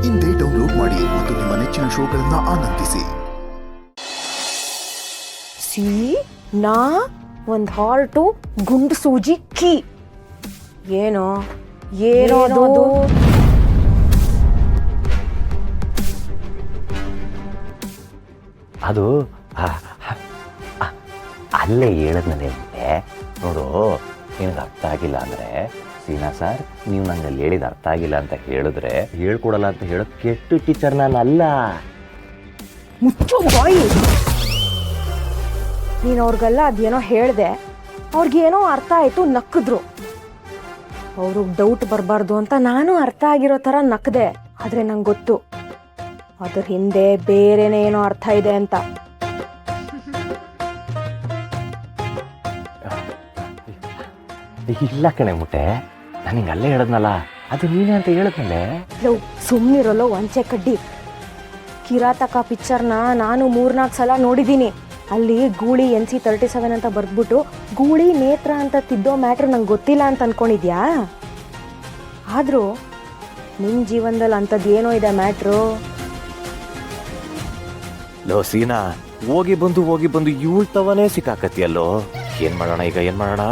ಇಂದೇ ಡೌನ್ಲೋಡ್ ಮಾಡಿ ಮತ್ತು ನಿಮ್ಮ ನೆಚ್ಚಿನ ಶೋಗಳನ್ನ ಆನಂದಿಸಿ. ನಾ ಒಂದು ಹಾರ್ಟು ಗುಂಡು ಸೂಜಿ ಕೀ ಏನೋ ಏನೋದು ಅದು ಅಲ್ಲೇ ಹೇಳದ್ನಲ್ಲೇ ನೋಡು, ನಿನಗೆ ಅರ್ಥ ಆಗಿಲ್ಲ ಅಂದರೆ ಸೀನಾ ಸರ್, ನೀವು ನಂಗೆ ಅಲ್ಲಿ ಹೇಳಿದ ಅರ್ಥ ಆಗಿಲ್ಲ ಅಂತ ಹೇಳಿದ್ರೆ ಹೇಳ್ಕೊಡಲ್ಲ ಅಂತ ಹೇಳೋ ಕೆಟ್ಟು ಟೀಚರ್ ನಾನು ಅಲ್ಲ. ಮುಚ್ಚು ಬಾಯಿ. ನೀನು ಅವ್ರಿಗೆಲ್ಲ ಅದೇನೋ ಹೇಳಿದೆ, ಅವ್ರಿಗೇನೋ ಅರ್ಥ ಆಯಿತು, ನಕ್ಕಿದ್ರು. ಅವ್ರಿಗೆ ಡೌಟ್ ಬರಬಾರ್ದು ಅಂತ ನಾನು ಅರ್ಥ ಆಗಿರೋ ಥರ ನಕ್ಕದೆ. ಆದರೆ ನಂಗೆ ಗೊತ್ತು ಅದ್ರ ಹಿಂದೆ ಬೇರೆನೇ ಏನೋ ಅರ್ಥ ಇದೆ ಅಂತ. ಇಲ್ಲ ಕಣೆ ಮುಟ್ಟೆ, ನಾನು ಹಿಂಗೆ ಅಲ್ಲೇ ಹೇಳದ್ನಲ್ಲ, ಅದು ನೀನೇ ಅಂತ ಹೇಳಿದ್ನಲ್ಲೇ. ಲವ್ ಸುಮ್ಮನಿರಲ್ಲೋ ವಂಚೆ ಕಡ್ಡಿ. ಕಿರಾತಕ ಪಿಕ್ಚರ್ನ ನಾನು 3-4 ಸಲ ನೋಡಿದ್ದೀನಿ. ಅಲ್ಲಿ ಗೂಳಿ NC-37 ಅಂತ ಬರ್ದ್ಬಿಟ್ಟು ಗೂಳಿ ನೇತ್ರ ಅಂತ ತಿದ್ದೋ ಮ್ಯಾಟ್ರ್ ನಂಗೆ ಗೊತ್ತಿಲ್ಲ ಅಂತ ಅನ್ಕೊಂಡಿದ್ಯಾ? ಆದರೂ ನಿನ್ನ ಜೀವನದಲ್ಲಿ ಅಂಥದ್ದು ಏನೋ ಇದೆ ಮ್ಯಾಟ್ರು. ಲೋ ಸೀನಾ, ಹೋಗಿ ಬಂದು ಇವಳ್ತವನೇ ಸಿಕ್ಕಾಕತ್ತಿಯಲ್ಲೋ. ಏನು ಮಾಡೋಣ ಈಗ, ಏನು ಮಾಡೋಣ?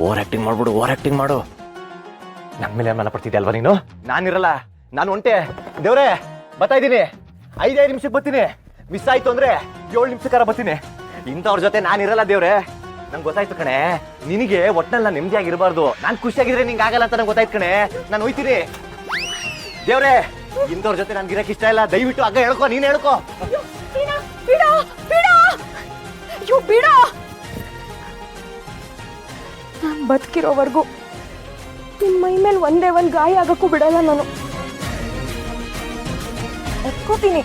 ಓವರ್ ಆಕ್ಟಿಂಗ್ ಮಾಡ್ಬಿಡು, ಓವರ್ ಆಕ್ಟಿಂಗ್ ಮಾಡು. ನಮ್ಮ ಮೇಲೆ ಮನ ಪಡ್ತಿದ್ದೆ ಅಲ್ವಾ ನೀನು? ನಾನಿರಲ್ಲ, ನಾನು ಹೊಂಟೆ. ದೇವ್ರೆ, ಬರ್ತಾ ಇದ್ದೀನಿ. 5 ನಿಮಿಷಕ್ಕೆ ಬರ್ತೀನಿ. ಮಿಸ್ ಆಯ್ತು ಅಂದ್ರೆ 7 ನಿಮಿಷಕ್ಕಾರ ಬರ್ತೀನಿ. ಇಂಥವ್ರ ಜೊತೆ ನಾನಿರಲ್ಲ ದೇವ್ರೆ. ನಂಗೆ ಗೊತ್ತಾಯ್ತು ಕಣೆ, ನಿನಗೆ ಒಟ್ನಲ್ಲಿ ನಾನು ನೆಮ್ಮದಿಯಾಗಿರಬಾರ್ದು. ನಾನು ಖುಷಿಯಾಗಿದ್ರೆ ನಿಂಗೆ ಆಗಲ್ಲ ಅಂತ ನಂಗೆ ಗೊತ್ತಾಯ್ತು ಕಣೆ. ನಾನು ಹೋಯ್ತೀನಿ ದೇವ್ರೆ. ಇಂಥವ್ರ ಜೊತೆ ನನ್ಗೆ ಇರಕ್ಕೆ ಇಷ್ಟ ಇಲ್ಲ. ದಯವಿಟ್ಟು ಆಗ ಹೇಳ್ಕೊ, ನೀನು ಹೇಳ್ಕೊ. ನಾನು ಬದುಕಿರೋವರೆಗೂ ನಿಮ್ಮ ಮೈ ಮೇಲೆ ಒಂದೇ ಒಂದು ಗಾಯ ಆಗಕ್ಕೂ ಬಿಡಲ್ಲ ನಾನು. ಒಪ್ಕೋತೀನಿ,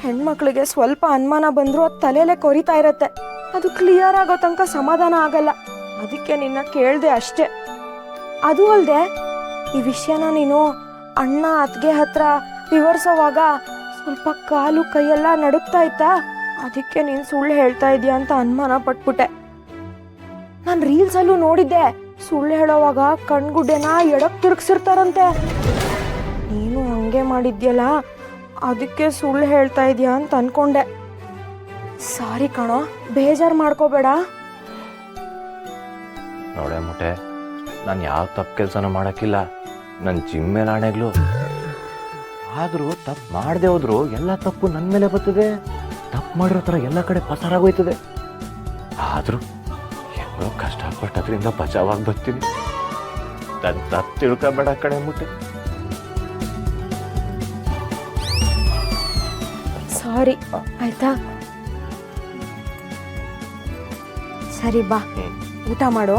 ಹೆಣ್ಮಕ್ಳಿಗೆ ಸ್ವಲ್ಪ ಅನುಮಾನ ಬಂದರೂ ಅದು ತಲೆಯಲ್ಲೇ ಕೊರಿತಾ ಇರತ್ತೆ. ಅದು ಕ್ಲಿಯರ್ ಆಗೋ ತನಕ ಸಮಾಧಾನ ಆಗಲ್ಲ. ಅದಕ್ಕೆ ನಿನ್ನ ಕೇಳಿದೆ ಅಷ್ಟೇ. ಅದು ಅಲ್ಲದೆ ಈ ವಿಷಯನ ನೀನು ಅಣ್ಣ ಅತ್ತಿಗೆ ಹತ್ರ ವಿವರಿಸೋವಾಗ ಸ್ವಲ್ಪ ಕಾಲು ಕೈಯೆಲ್ಲ ನಡುಕ್ತಾ ಇತ್ತಾ, ಅದಕ್ಕೆ ನೀನು ಸುಳ್ಳು ಹೇಳ್ತಾ ಇದೀಯ ಅಂತ ಅನುಮಾನ ಪಟ್ಬಿಟ್ಟೆ. ನಾನು ರೀಲ್ಸಲ್ಲೂ ನೋಡಿದ್ದೆ, ಸುಳ್ಳು ಹೇಳೋವಾಗ ಕಣ್ಗುಡ್ಡೆನ ಎಡಕ್ ತಿರುಗಿಸಿರ್ತಾರಂತೆ. ನೀನು ಹಂಗೆ ಮಾಡಿದ್ಯಲ್ಲ, ಅದಕ್ಕೆ ಸುಳ್ಳು ಹೇಳ್ತಾ ಇದೀಯಾ ಅಂತ ಅನ್ಕೊಂಡೆ. ಸಾರಿ ಕಣೋ, ಬೇಜಾರು ಮಾಡ್ಕೋಬೇಡ. ನೋಡೆ ಮುಟ್ಟೆ, ನಾನು ಯಾವ ತಪ್ಪು ಕೆಲಸನೂ ಮಾಡೋಕ್ಕಿಲ್ಲ. ನನ್ನ ಜಿಮ್ ಮೇಲೆ ಆಣೆಗ್ಲು. ಆದರೂ ತಪ್ಪು ಮಾಡದೆ ಹೋದ್ರು ಎಲ್ಲ ತಪ್ಪು ನನ್ನ ಮೇಲೆ ಬರ್ತದೆ. ತಪ್ಪು ಮಾಡಿರೋ ಥರ ಎಲ್ಲ ಕಡೆ ಪಸಾರಾಗೋಯ್ತದೆ. ಆದರೂ ಎಲ್ಲೋ ಕಷ್ಟಪಟ್ಟು ಅದರಿಂದ ಬಚಾವಾಗಿ ಬರ್ತೀನಿ. ನನ್ನ ತಪ್ಪು ತಿಳ್ಕೊಬೇಡ ಕಣೆ ಮುಟ್ಟೆ. ಸಾರಿ ಆಯ್ತಾ? ಸರಿ ಬಾ, ಊಟ ಮಾಡು.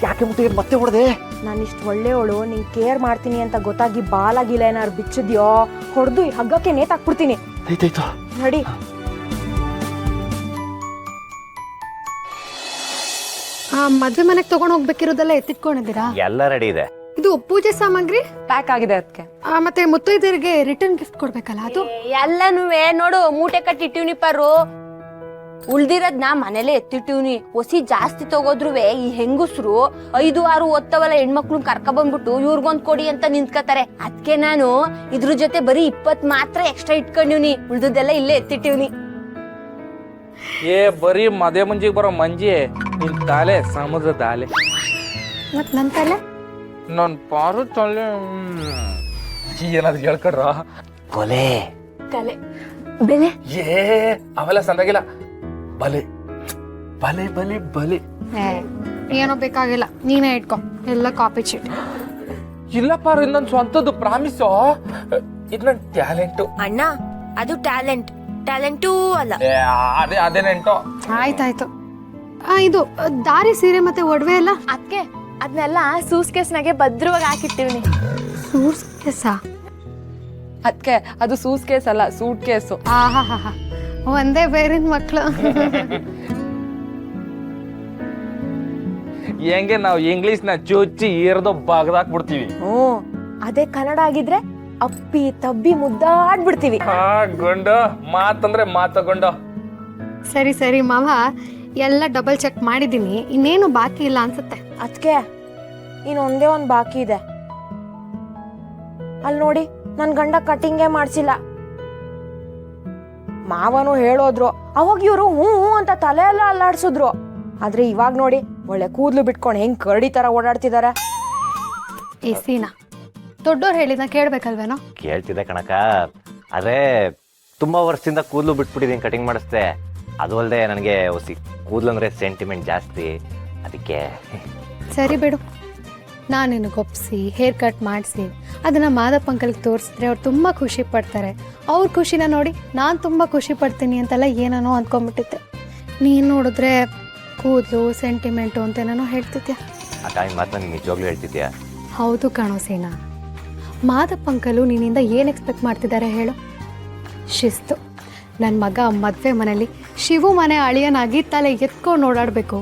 ಯಾಕೆ ಮುಟ್ಟೆ ಮತ್ತೆ ಹೊಡೆದೆ? ನಾನಿಷ್ಟು ಒಳ್ಳೆಯವಳು, ನಿಂಗೆ ಕೇರ್ ಮಾಡ್ತೀನಿ ಅಂತ ಗೊತ್ತಾಗಿ ಬಾಲಾಗಿಲ್ಲ ಏನಾರು ಬಿಚ್ಚಿದ್ಯೋ, ಹೊಡೆದು ಈ ಹಗ್ಗಕ್ಕೆ ನೇತಾಕ್ಬಿಡ್ತೀನಿ. ಆಯ್ತಾಯ್ತು, ನಡಿ. ಮದ್ವೆ ಮನೆಗೆ ತಗೊಂಡ್ ಹೋಗ್ಬೇಕಿರೋದೆಲ್ಲ ಎತ್ತಿಟ್ಕೊಂಡಿದ್ದೀರಾ? ಎಲ್ಲ ರೆಡಿ ಇದೆ. ಇದು ಪೂಜೆ ಸಾಮಗ್ರಿ ಪ್ಯಾಕ್ ಆಗಿದೆ ಅದಕ್ಕೆ. ಮತ್ತೆ ಮುತ್ತೈದರಿಗೆ ರಿಟರ್ನ್ ಗಿಫ್ಟ್ ಕೊಡ್ಬೇಕಲ್ಲ, ಅದು ಎಲ್ಲನೂ ನೋಡು ಮೂಟೆ ಕಟ್ಟಿಟ್ಟಿವ್ನಿ ಪರು. ಉಳ್ದಿರೋದ್ನ ಮನೇಲೆ ಎತ್ತಿಟ್ಟಿವ್ನಿ. ಒಸಿ ಜಾಸ್ತಿ ತಗೋದ್ರು ಈ ಹೆಂಗಸ್ರು 5-6 ಓದ್ತವಲ್ಲ ಹೆಣ್ಮಕ್ಳು ಕರ್ಕ ಬಂದ್ಬಿಟ್ಟು ಇವ್ರಿಗೊಂದ್ ಕೊಡಿ ಅಂತ ನಿಂತ್ಕತಾರೆ. ಅದಕ್ಕೆ ನಾನು ಇದ್ರ ಜೊತೆ ಬರೀ 20 ಮಾತ್ರ ಎಕ್ಸ್ಟ್ರಾ ಇಟ್ಕೊಂಡಿವ್ನಿ. ಉಳ್ದದ್ದೆಲ್ಲ ಇಲ್ಲೇ ಎತ್ತಿಟ್ಟಿವ್ನಿ. ಬರೀ ಮದೆ ಮುಂಜಿಗೆ ಬರೋ ಮಂಜಿ, ನಿನ್ ತಾಲೆ ಸಮುದ್ರ ದಾಲೆ. ಮತ್ ನನ್ ತಲೆ ನನ್ ಪಾರು ತಲೆ ಏನಾದ್ರು ಹೇಳ್ಕೊಡ್ರ. ಕೊಲೆ ಕಲೆ ಬೆಲೆ ಅವೆಲ್ಲ ಸಂದಾಗಿಲ್ಲ. ಬಲೆ ಬಲೆ ಬಲೆ ಬಲೆ ಏನೋ ಬೇಕಾಗಿಲ್ಲ, ನೀನೇ ಇಟ್ಕೊ. ಎಲ್ಲ ಕಾಪಿ ಚೀಟ್. ಇಲ್ಲ ಪಾರು, ನನ್ ಸ್ವಂತದ್ದು ಪ್ರಾಮಿಸು. ಇದು ನನ್ ಟ್ಯಾಲೆಂಟು ಅಣ್ಣ. ಅದು ಟ್ಯಾಲೆಂಟೂ ಅಲ್ಲ. ಅದೇನೆಂಟು. ಆಯ್ತಾಯ್ತು. ಇದು ದಾರಿ ಸೀರೆ ಮತ್ತೆ ಒಡವೆ ಎಲ್ಲ ಅದಕ್ಕೆ ಅದನ್ನೆಲ್ಲ ಸೂಸ್ ಕೇಸ್ನಾಗೆ ಭದ್ರವಾಗಿ ಹಾಕಿಟ್ಟಿವ್ನಿ. ಸೂಟ್ ಕೇಸಾ? ಅದಕ್ಕೆ ಅದು ಸೂಸ್ ಕೇಸ್ ಅಲ್ಲ, ಸೂಟ್ ಕೇಸು. ಆಹಾ, ಒಂದೇ ಬೇರಿನ ಮಕ್ಳು. ಹೆಂಗೆ ನಾವು ಇಂಗ್ಲಿಷ್ ನ ಚುಚ್ಚಿ ಏರ್ದೋ ಬಾಗ್ದಾಕ್ಬಿಡ್ತೀವಿ. ಅದೇ ಕನ್ನಡ ಆಗಿದ್ರೆ ಅಪ್ಪಿ ತಬ್ಬಿ ಮುದ್ದಾಡ್ಬಿಡ್ತೀವಿ. ಗೊಂಡು ಮಾತಂದ್ರೆ ಮಾತಗೊಂಡು. ಸರಿ ಸರಿ ಮಾವ, ಎಲ್ಲ ಡಬಲ್ ಚೆಕ್ ಮಾಡಿದ್ದೀನಿ, ಇನ್ನೇನು ಬಾಕಿ ಇಲ್ಲ ಅನ್ಸುತ್ತೆ. ಅದಕ್ಕೆ ಇನ್ನೊಂದೇ ಒಂದು ಬಾಕಿ ಇದೆ. ಅಲ್ಲಿ ನೋಡಿ, ನನ್ನ ಗಂಡ ಕಟಿಂಗೇ ಮಾಡಿಸಿಲ್ಲ. ಮಾವನು ಹೇಳೋದ್ರು, ಅವಾಗ ಇವರು ಹ್ಞೂ ಅಂತ ತಲೆ ಎಲ್ಲ ಅಲ್ಲಾಡ್ಸಿದ್ರು. ಆದ್ರೆ ಇವಾಗ ನೋಡಿ, ಒಳ್ಳೆ ಕೂದಲು ಬಿಟ್ಕೊಂಡು ಹೆಂಗ್ ಕರಡಿ ತರ ಓಡಾಡ್ತಿದಾರೆ. ಏ ಸೀನಾ, ದೊಡ್ಡೋರು ಹೇಳಿದ್ನ ಕೇಳ್ಬೇಕಲ್ವೇನೋ? ಕೇಳ್ತಿದ್ದೆ ಕಣಕ, ಆದ್ರೆ ತುಂಬಾ ವರ್ಷದಿಂದ ಕೂದಲು ಬಿಟ್ಬಿಟ್ಟಿದ್ದೀನಿ, ಕಟಿಂಗ್ ಮಾಡಿಸ್ದೆ. ಅದು ಅಲ್ಲದೆ ನನಗೆ ಹೊಸಿ ಕೂದಲು ಅಂದ್ರೆ ಸೆಂಟಿಮೆಂಟ್ ಜಾಸ್ತಿ, ಅದಕ್ಕೆ. ಸರಿ ಬಿಡು, ನಾನು ನಿನಗೆ ಒಪ್ಪಿಸಿ ಹೇರ್ ಕಟ್ ಮಾಡಿಸಿ ಅದನ್ನು ಮಾದಪ್ಪ ಅಂಕಲ್ಗೆ ತೋರಿಸಿದ್ರೆ ಅವ್ರು ತುಂಬ ಖುಷಿ ಪಡ್ತಾರೆ. ಅವ್ರ ಖುಷಿನ ನೋಡಿ ನಾನು ತುಂಬ ಖುಷಿ ಪಡ್ತೀನಿ ಅಂತೆಲ್ಲ ಏನೇನೋ ಅಂದ್ಕೊಂಡ್ಬಿಟ್ಟಿದ್ದೆ. ನೀನು ನೋಡಿದ್ರೆ ಕೂದಲು ಸೆಂಟಿಮೆಂಟು ಅಂತೇನೋ ಹೇಳ್ತಿದ್ಯಾ. ಆ ಟೈಮ್ ಮಾತ್ರ ನೀನು ನಿಜವಾಗ್ಲೂ ಹೇಳ್ತಿದ್ಯಾ? ಹೌದು ಕಣೋ ಸೀನಾ, ಮಾದಪ್ಪ ಅಂಕಲು ನಿನ್ನಿಂದ ಏನು ಎಕ್ಸ್ಪೆಕ್ಟ್ ಮಾಡ್ತಿದ್ದಾರೆ ಹೇಳು? ಶಿಸ್ತು. ನನ್ನ ಮಗ ಮದುವೆ ಮನೇಲಿ ಶಿವು ಮನೆ ಅಳಿಯನಾಗಿ ತಲೆ ಎತ್ಕೊಂಡು ಓಡಾಡಬೇಕು.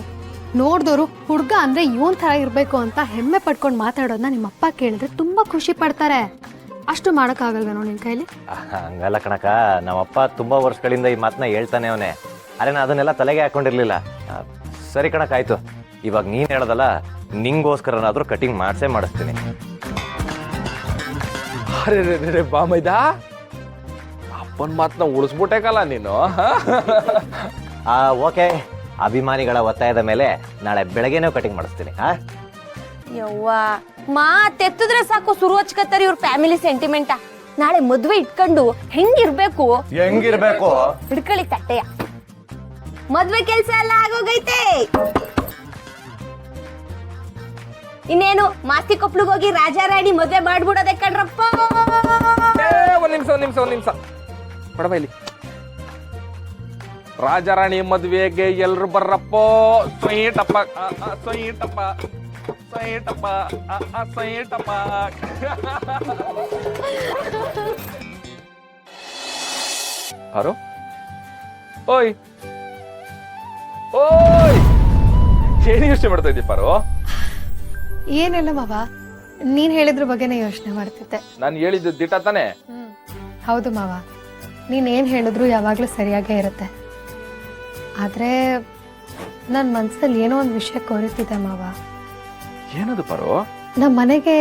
ನೋಡಿದವರು ಹುಡುಗ ಅಂದರೆ ಇವನ್ ಥರ ಇರಬೇಕು ಅಂತ ಹೆಮ್ಮೆ ಪಡ್ಕೊಂಡು ಮಾತಾಡೋದನ್ನ ನಿಮ್ಮಪ್ಪ ಕೇಳಿದ್ರೆ ತುಂಬ ಖುಷಿ ಪಡ್ತಾರೆ. ಅಷ್ಟು ಮಾಡೋಕ್ಕಾಗಲ್ವೇನೋ ನಿನ್ನ ಕೈಲಿ? ಹಂಗಲ್ಲ ಕಣಕ, ನಮ್ಮಪ್ಪ ತುಂಬಾ ವರ್ಷಗಳಿಂದ ಈ ಮಾತನ್ನ ಹೇಳ್ತಾನೆ ಅವನೇ, ಅರೆ ನಾ ಅದನ್ನೆಲ್ಲ ತಲೆಗೆ ಹಾಕೊಂಡಿರ್ಲಿಲ್ಲ. ಸರಿ ಕಣಕ, ಆಯ್ತು. ಇವಾಗ ನೀನು ಹೇಳೋದಲ್ಲ, ನಿಂಗೋಸ್ಕರನಾದ್ರೂ ಕಟಿಂಗ್ ಮಾಡಿಸ್ತೀನಿ. ಅರೆ ಬಾ ಮೈದಾ, ಅಪ್ಪನ ಮಾತನ್ನ ಉಳಿಸ್ಬಿಟ್ಟೇಕಲ್ಲ ನೀನು. ಓಕೆ, ಅಭಿಮಾನಿಗಳ ಒತ್ತಾಯದ ಮೇಲೆ ನಾಳೆ ಬೆಳಗ್ಗೆನೇ ಕಟಿಂಗ್ ಮಾಡಿಸ್ತೀನಿ. ಯವ್ವ, ಮಾತೆತ್ತಿದ್ರೆ ಸಾಕು ಶುರು ಹಚ್ಕತ್ತಾರ ಇವ್ರ ಫ್ಯಾಮಿಲಿ ಸೆಂಟಿಮೆಂಟ. ನಾಳೆ ಮದ್ವೆ ಇಟ್ಕೊಂಡು ಹೆಂಗಿರ್ಬೇಕು ಹಿಡ್ಕಳಿ ತಟ್ಟೆಯ. ಮದ್ವೆ ಕೆಲ್ಸ ಎಲ್ಲ ಆಗೋಗೈತೆ. ಇನ್ನೇನು ಮಾಸ್ತಿ ಕೊಪ್ಲಿಗೆ ಹೋಗಿ ರಾಜಾ ರಾಣಿ ಮದ್ವೆ ಮಾಡ್ಬಿಡೋದೆ ಕಣ್ರಪ್ಪ. ಒಂದ್ ನಿಮಿಷ ಬಡಬ ಇಲ್ಲಿ. ರಾಜಾರಾಣಿ ಮದ್ವೆಗೆ ಎಲ್ರು ಬರ್ರಪ್ಪ. ಸೊಯ್ಯಟಪ್ಪ ಸೊಯ್ಯಟಪ್ಪ ಸೊಯ್ಯಟಪ್ಪ ಸೊಯ್ಯಟಪ್ಪ. ಯಾರು? ಓಯ್ ಓಯ್, ಏನ್ ಯೋಚನೆ ಮಾಡ್ತಾ ಇದ್ದೀ ಪಾರು? ಏನಿಲ್ಲ ಮಾವ, ನೀನು ಹೇಳಿದ್ರ ಬಗ್ಗೆನೇ ಯೋಚನೆ ಮಾಡ್ತಿದ್ದೆ. ನಾನು ಹೇಳಿದ್ದು ದಿಟ ತಾನೆ? ಹೌದು ಮಾವ, ನೀನೇನು ಹೇಳಿದ್ರು ಯಾವಾಗಲೂ ಸರಿಯಾಗೇ ಇರುತ್ತೆ. ಆದರೆ ನನ್ನ ಮನಸ್ಸಲ್ಲಿ ಏನೋ ಒಂದು ವಿಷಯ ಕೊರಿತಿದೆ ಮಾವ. ಏನದು ಪಾರು? ನಮ್ಮ ಮನೆಗೆ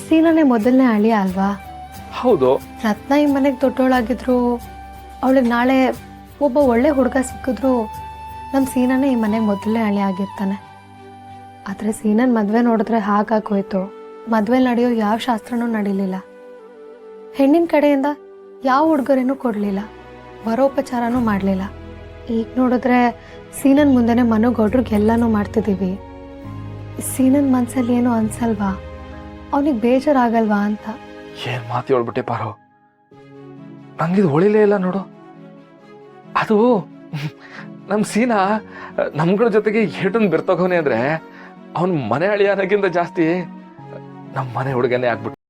ಸೀನಾನೇ ಮೊದಲನೇ ಅಳಿಯ ಅಲ್ವಾ? ಹೌದು. ರತ್ನ ಈ ಮನೆಗೆ ದೊಡ್ಡವಳಾಗಿದ್ರು, ಅವಳಿಗೆ ನಾಳೆ ಒಬ್ಬ ಒಳ್ಳೆ ಹುಡುಗ ಸಿಕ್ಕಿದ್ರು ನಮ್ಮ ಸೀನಾನೇ ಈ ಮನೆಗೆ ಮೊದಲನೇ ಅಳಿಯ ಆಗಿರ್ತಾನೆ. ಆದರೆ ಸೀನನ್ ಮದುವೆ ನೋಡಿದ್ರೆ ಹಾಗಾಗೋಯ್ತು. ಮದುವೆ ನಡೆಯೋ ಯಾವ ಶಾಸ್ತ್ರನೂ ನಡೀಲಿಲ್ಲ. ಹೆಣ್ಣಿನ ಕಡೆಯಿಂದ ಯಾವ ಹುಡುಗರೇನೂ ಕೊಡಲಿಲ್ಲ, ವರೋಪಚಾರನೂ ಮಾಡಲಿಲ್ಲ. ಈಗ ನೋಡಿದ್ರೆ ಸೀನನ್ ಮುಂದೆನೇ ಮನುಗೌಡ್ರಿಗೆಲ್ಲನೂ ಮಾಡ್ತಿದ್ದೀವಿ. ಸೀನನ್ ಮನ್ಸಲ್ಲಿ ಏನೋ ಅನ್ಸಲ್ವಾ? ಅವನಿಗೆ ಬೇಜಾರಾಗಲ್ವಾ ಅಂತ. ಏನ್ ಮಾತು ಹೇಳ್ಬಿಟ್ಟೆ ಪಾರು, ನಂಗಿದು ಹೊಳಿಲೇ ಇಲ್ಲ ನೋಡು. ಅದು ನಮ್ ಸೀನಾ ನಮ್ಗಳ ಜೊತೆಗೆ ಏಟನ್ ಬೆರ್ತೋಗವನೆ ಅಂದ್ರೆ ಅವನ್ ಮನೆ ಅಳಿಯಾನಕ್ಕಿಂತ ಜಾಸ್ತಿ ನಮ್ಮ ಮನೆ ಹುಡುಗನೇ ಆಗ್ಬಿಟ್ಟು